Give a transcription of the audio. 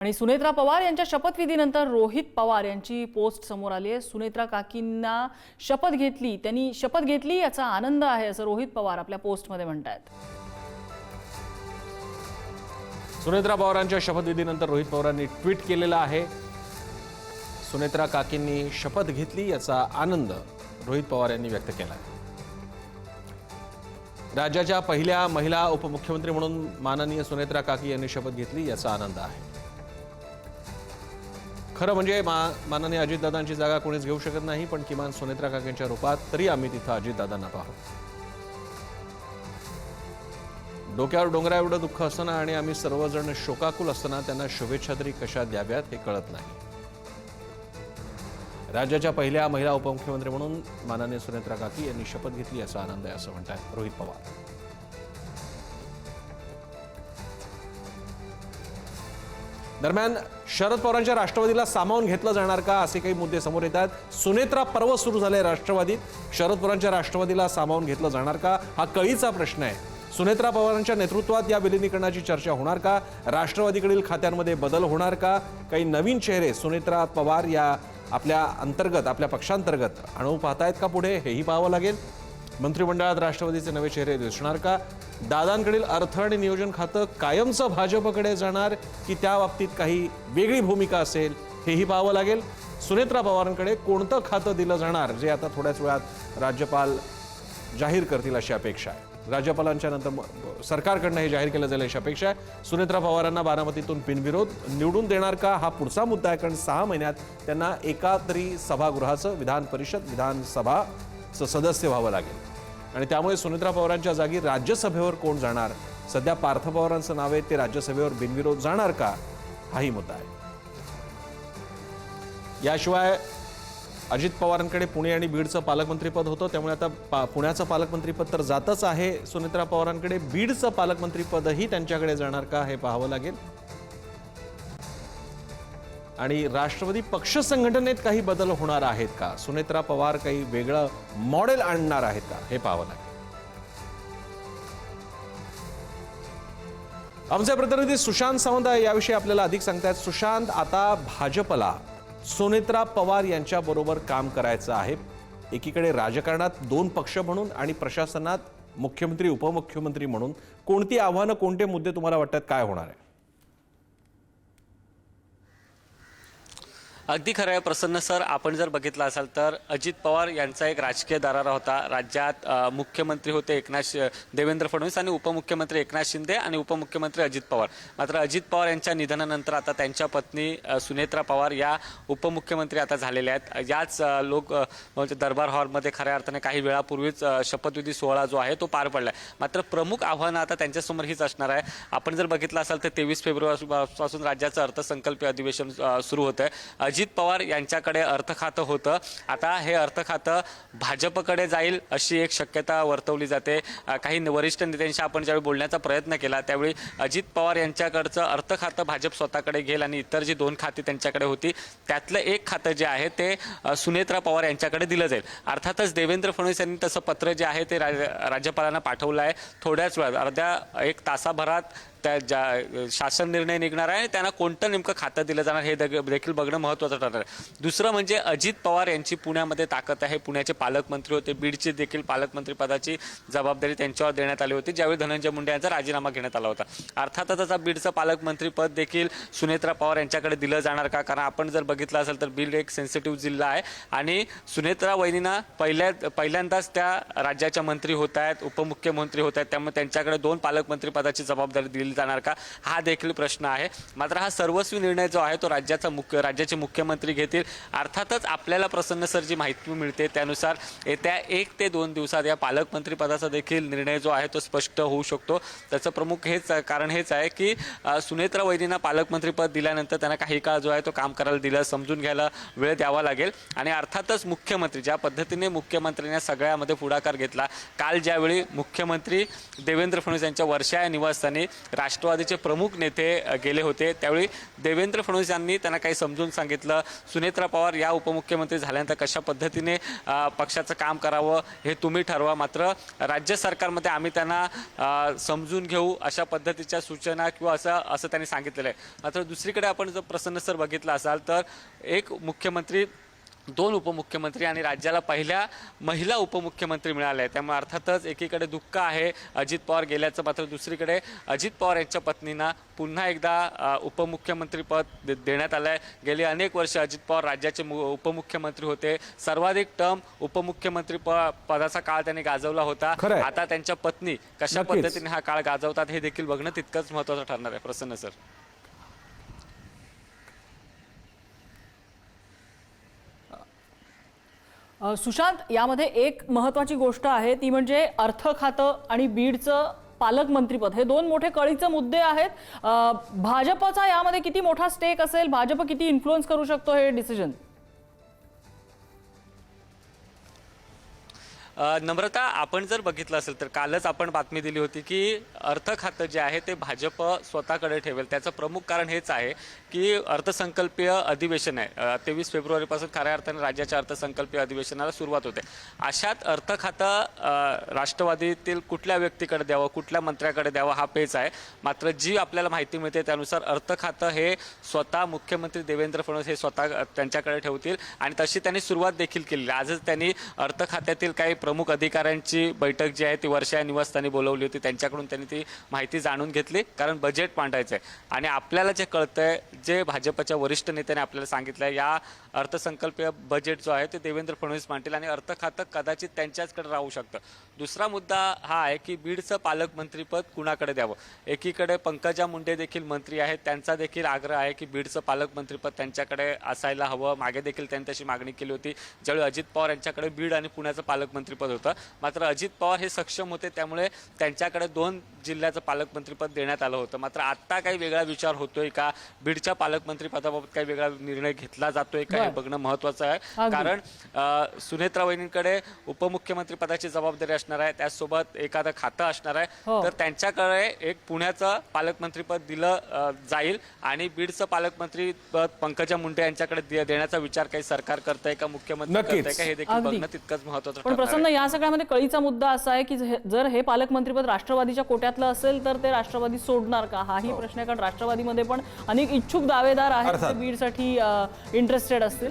आणि सुनेत्रा पवार यांच्या शपथविधीनंतर रोहित पवार यांची पोस्ट समोर आली आहे। सुनेत्रा काकींना शपथ घेतली, त्यांनी शपथ घेतली याचा आनंद आहे असं रोहित पवार आपल्या पोस्टमध्ये म्हणतात। सुनेत्रा पवारांच्या शपथविधीनंतर रोहित पवारांनी ट्विट केलेला आहे। सुनेत्रा काकींनी शपथ घेतली याचा आनंद रोहित पवार यांनी व्यक्त केला आहे। राज्याच्या पहिल्या महिला उपमुख्यमंत्री म्हणून माननीय सुनेत्रा काकी यांनी शपथ घेतली याचा आनंद आहे। खरं म्हणजे माननीय अजितदादांची जागा कोणीच घेऊ शकत नाही, पण किमान सुनेत्रा काकींच्या रूपात तरी आम्ही तिथं अजितदादांना पाहू। डोक्यावर डोंगरा एवढं दुःख असताना आणि आम्ही सर्वजण शोकाकुल असताना त्यांना शुभेच्छा तरी कशा द्याव्यात हे कळत नाही। राज्याच्या पहिल्या महिला उपमुख्यमंत्री म्हणून माननीय सुनेत्रा काकी यांनी शपथ घेतली याचा आनंद आहे असं म्हणतात रोहित पवार। दरम्यान शरद पवारांच्या राष्ट्रवादीला सामावून घेतलं जाणार का असे काही मुद्दे समोर येतात। सुनेत्रा पर्व सुरू झाले राष्ट्रवादीत, शरद पवारांच्या राष्ट्रवादीला सामावून घेतलं जाणार का हा कळीचा प्रश्न आहे। सुनेत्रा पवारांच्या नेतृत्वात या विलीनीकरणाची चर्चा होणार का? राष्ट्रवादीकडील खात्यांमध्ये बदल होणार का? काही नवीन चेहरे सुनेत्रा पवार या आपल्या अंतर्गत आपल्या पक्षांतर्गत आणू पाहतायत का पुढे हेही पाहावं लागेल। मंत्रिमंडळात राष्ट्रवादीचे नवे चेहरे दिसणार का? दादांकडील अर्थ आणि नियोजन खातं कायमचं भाजपकडे जाणार की त्या बाबतीत काही वेगळी भूमिका असेल हेही पाहावं लागेल। सुनेत्रा पवारांकडे कोणतं खातं दिलं जाणार जे आता थोड्याच वेळात राज्यपाल जाहीर करतील अशी अपेक्षा आहे। राज्यपालांच्या नंतर सरकारकडनं हे जाहीर केलं जाईल अशी अपेक्षा आहे। सुनेत्रा पवारांना बारामतीतून बिनविरोध निवडून देणार का हा पुढचा मुद्दा आहे, कारण 6 महिन्यात त्यांना एका तरी सभागृहाचं विधान परिषद विधानसभाचं सदस्य व्हावं लागेल आणि त्यामुळे सुनेत्रा पवारांच्या जागी राज्यसभेवर कोण जाणार? सध्या पार्थ पवारांचं नाव आहे, ते राज्यसभेवर बिनविरोध जाणार का हाही मुद्दा आहे। याशिवाय अजित पवारांकडे पुणे आणि बीडचं पालकमंत्रीपद होतं, त्यामुळे आता पुण्याचं पालकमंत्रीपद तर जातच आहे सुनेत्रा पवारांकडे, बीडचं पालकमंत्रीपदही त्यांच्याकडे जाणार का हे पाहावं लागेल। आणि राष्ट्रवादी पक्ष संघटनेत काही बदल होणार आहेत का? सुनेत्रा पवार काही वेगळं मॉडेल आणणार आहेत का हे पाहावं लागेल। आमचे प्रतिनिधी सुशांत सावंत याविषयी आपल्याला अधिक सांगतायत। सुशांत, आता भाजपला सुनेत्रा पवार यांच्या बरोबर काम करायचं आहे। एकीकडे राजकारणात 2 पक्ष म्हणून आणि प्रशासनात मुख्यमंत्री उपमुख्यमंत्री म्हणून कोणती आव्हानं कोणते मुद्दे तुम्हाला वाटतात काय होणार आहे? अगदी खरं आहे प्रसन्न सर, आपण जर बघितलं असाल तर अजित पवार यांचा एक राजकीय दरारा होता। राज्यात मुख्यमंत्री होते देवेंद्र फडणवीस आणि उपमुख्यमंत्री एकनाथ शिंदे आणि उपमुख्यमंत्री अजित पवार। मात्र अजित पवार यांच्या निधनानंतर आता त्यांच्या पत्नी सुनेत्रा पवार या उपमुख्यमंत्री आता झालेल्या आहेत। याच दरबार हॉलमध्ये खऱ्या अर्थाने काही वेळापूर्वीच शपथविधी सोहळा जो आहे तो पार पडला आहे। मात्र प्रमुख आव्हानं आता त्यांच्यासमोर हीच असणार आहे। आपण जर बघितलं असाल तर 23 फेब्रुवारीपासून राज्याचं अर्थसंकल्पीय अधिवेशन सुरू होतं आहे। अजित पवार यांच्याकडे अर्थ खातं होतं, आता हे अर्थ खातं भाजपकडे जाईल अशी एक शक्यता वर्तवली जाते। काही वरिष्ठ नेत्यांशी आपण ज्यावेळी बोलण्याचा प्रयत्न केला त्यावेळी अजित पवार यांच्याकडचं अर्थ खातं भाजप स्वतःकडे घेईल आणि इतर जी 2 खाती त्यांच्याकडे होती त्यातलं एक खातं जे आहे ते सुनेत्रा पवार यांच्याकडे दिलं जाईल। अर्थातच देवेंद्र फडणवीस यांनी तसं पत्र जे आहे ते राज्यपालांना पाठवलं आहे। थोड्याच वेळात 1 तासाभरात त्या शासन निर्णय निघणार आहे, त्यांना कोणतं नेमकं खातं दिलं जाणार हे देखील बघणं महत्त्वाचं ठरणार आहे। दुसरं म्हणजे अजित पवार यांची पुण्यामध्ये ताकद आहे, पुण्याचे पालकमंत्री होते, बीडची देखील पालकमंत्री पदाची जबाबदारी त्यांच्यावर देण्यात आली होती ज्यावेळी धनंजय मुंडे यांचा राजीनामा घेण्यात आला होता। अर्थातच आता बीडचं पालकमंत्री पद देखील सुनेत्रा पवार यांच्याकडे दिलं जाणार का? कारण आपण जर बघितलं असेल तर बीड एक सेन्सिटिव्ह जिल्हा आहे आणि सुनेत्रा वहिनींना पहिल्यांदाच त्या राज्याच्या मंत्री होत आहेत, उपमुख्यमंत्री होत आहेत, त्यामुळे त्यांच्याकडे 2 पालकमंत्री पदाची जबाबदारी दिली जाणार का हा देखील प्रश्न आहे। मात्र हा सर्वस्वी निर्णय जो आहे तो राज्याचे मुख्यमंत्री घेतील। अर्थातच आपल्याला प्रसन्न सर जी माहिती मिळते त्यानुसार येत्या 1 ते 2 दिवसात या पालकमंत्री पदाचा देखील निर्णय जो आहे तो स्पष्ट होऊ शकतो। त्याचं प्रमुख कारण हेच आहे की सुनेत्रा वहिनींना पालकमंत्री पद दिल्यानंतर त्यांना काही काळ जो आहे तो काम करायला दिलं, समजून घ्यायला वेळ द्यावा लागेल आणि अर्थातच मुख्यमंत्री ज्या पद्धतीने मुख्यमंत्र्यांनी सगळ्यामध्ये पुढाकार घेतला, काल ज्यावेळी मुख्यमंत्री देवेंद्र फडणवीस यांच्या वर्षा या निवासस्थानी राष्ट्रवादीचे प्रमुख नेते गेले होते. त्यावेळी देवेंद्र फडणवीस यांनी त्यांना काही समजून सांगितलं. सुनेत्रा पवार या उपमुख्यमंत्री झाल्यानंतर कशा पद्धतीने पक्षाचं काम करावं हे तुम्ही ठरवा, मात्र राज्य सरकारमध्ये आम्ही त्यांना समजून घेऊ अशा पद्धतीच्या सूचना किंवा असं त्यांनी सांगितलेलं आहे. मात्र दुसरीकडे आपण जर प्रसन्न सर बघितलं असाल तर एक मुख्यमंत्री, 2 उपमुख्यमंत्री आणि राज्याला पहिल्या महिला उपमुख्यमंत्री मिळाल्या. त्यामुळे अर्थातच एकीकडे दुःख आहे अजित पवार गेल्याचं, मात्र दुसरीकडे अजित पवार यांच्या पत्नींना पुन्हा एकदा उपमुख्यमंत्री पद देण्यात आलं आहे. गेली अनेक वर्ष अजित पवार राज्याचे उपमुख्यमंत्री होते. सर्वाधिक टर्म उपमुख्यमंत्री पदाचा काळ त्यांनी गाजवला होता. आता त्यांच्या पत्नी कशा पद्धतीने हा काळ गाजवतात हे देखील बघणं तितकंच महत्त्वाचं ठरणार आहे. प्रसन्न सर. सुशांत, यामध्ये एक महत्त्वाची गोष्ट आहे ती म्हणजे अर्थ खातं आणि बीडचं पालकमंत्रीपद, हे 2 मोठे कळीचे मुद्दे आहेत. भाजपचा यामध्ये किती मोठा स्टेक असेल, भाजप किती इन्फ्लुअन्स करू शकतो हे डिसिजन? नम्रता, आपण जर बघितलं असेल तर कालच आपण बातमी दिली होती की अर्थ खातं जे आहे ते भाजप स्वतःकडे ठेवेल. त्याचं प्रमुख कारण हेच आहे की अर्थसंकल्पीय अधिवेशन आहे. 23 फेब्रुवारीपासून खऱ्या अर्थाने राज्याच्या अर्थसंकल्पीय अधिवेशनाला सुरुवात होते. अशात अर्थ खातं राष्ट्रवादीतील कुठल्या व्यक्तीकडे द्यावं, कुठल्या मंत्र्याकडे द्यावं हा पेच आहे. मात्र जी आपल्याला माहिती मिळते त्यानुसार अर्थ खातं हे स्वतः मुख्यमंत्री देवेंद्र फडणवीस हे स्वतः त्यांच्याकडे ठेवतील आणि तशी त्यांनी सुरुवात देखील केली. आजच त्यांनी अर्थ खात्यातील काही प्रमुख अधिकाऱ्यांची बैठक जी आहे ती वर्षा निवासस्थानी बोलवली होती. त्यांच्याकडून त्यांनी ती माहिती जाणून घेतली, कारण बजेट मांडायचं आहे. आणि आपल्याला जे कळतंय, जे भाजपच्या वरिष्ठ नेत्याने आपल्याला सांगितलं आहे, या अर्थसंकल्पीय बजेट जो आहे ते देवेंद्र फडणवीस मांडतील आणि अर्थ खातं कदाचित त्यांच्याचकडे राहू शकतं. दुसरा मुद्दा हा आहे की बीडचं पालकमंत्रीपद कुणाकडे द्यावं. एकीकडे पंकजा मुंडे देखील मंत्री आहेत, त्यांचा देखील आग्रह आहे की बीडचं पालकमंत्रीपद त्यांच्याकडे असायला हवं. मागे देखील त्यांनी तशी मागणी केली होती ज्यावेळी अजित पवार यांच्याकडे बीड आणि पुण्याचं पालकमंत्रीपद होतं. मात्र अजित पवार हे सक्षम होते, त्यामुळे त्यांच्याकडे 2 जिल्ह्याचं पालकमंत्रीपद देण्यात आलं होतं. मात्र आता काही वेगळा विचार होतोय का, बीडच्या पालकमंत्रीपदाबाबत काही वेगळा निर्णय घेतला जातोय का हे बघणं महत्त्वाचं आहे. कारण सुनेत्रा वहिनींकडे उपमुख्यमंत्री पदाची जबाबदारी असणार आहे, त्याचसोबत एखादं खातं असणार आहे. तर त्यांच्याकडे एक पुण्याचं पालकमंत्रीपद दिलं जाईल आणि बीडचं पालकमंत्रीपद पंकजा मुंडे यांच्याकडे देण्याचा विचार काही सरकार करतंय का, मुख्यमंत्री करतंय का हे देखील बघणं तितकंच महत्त्वाचं. पण प्रसन्न, या सगळ्यामध्ये कळीचा मुद्दा असा आहे की जर हे पालकमंत्रीपद राष्ट्रवादीच्या कोट्यातलं असेल तर ते राष्ट्रवादी सोडणार का, हाही प्रश्न आहे. कारण राष्ट्रवादीमध्ये पण अनेक इच्छुक दावेदार आहेत जे बीडसाठी इंटरेस्टेड असतील.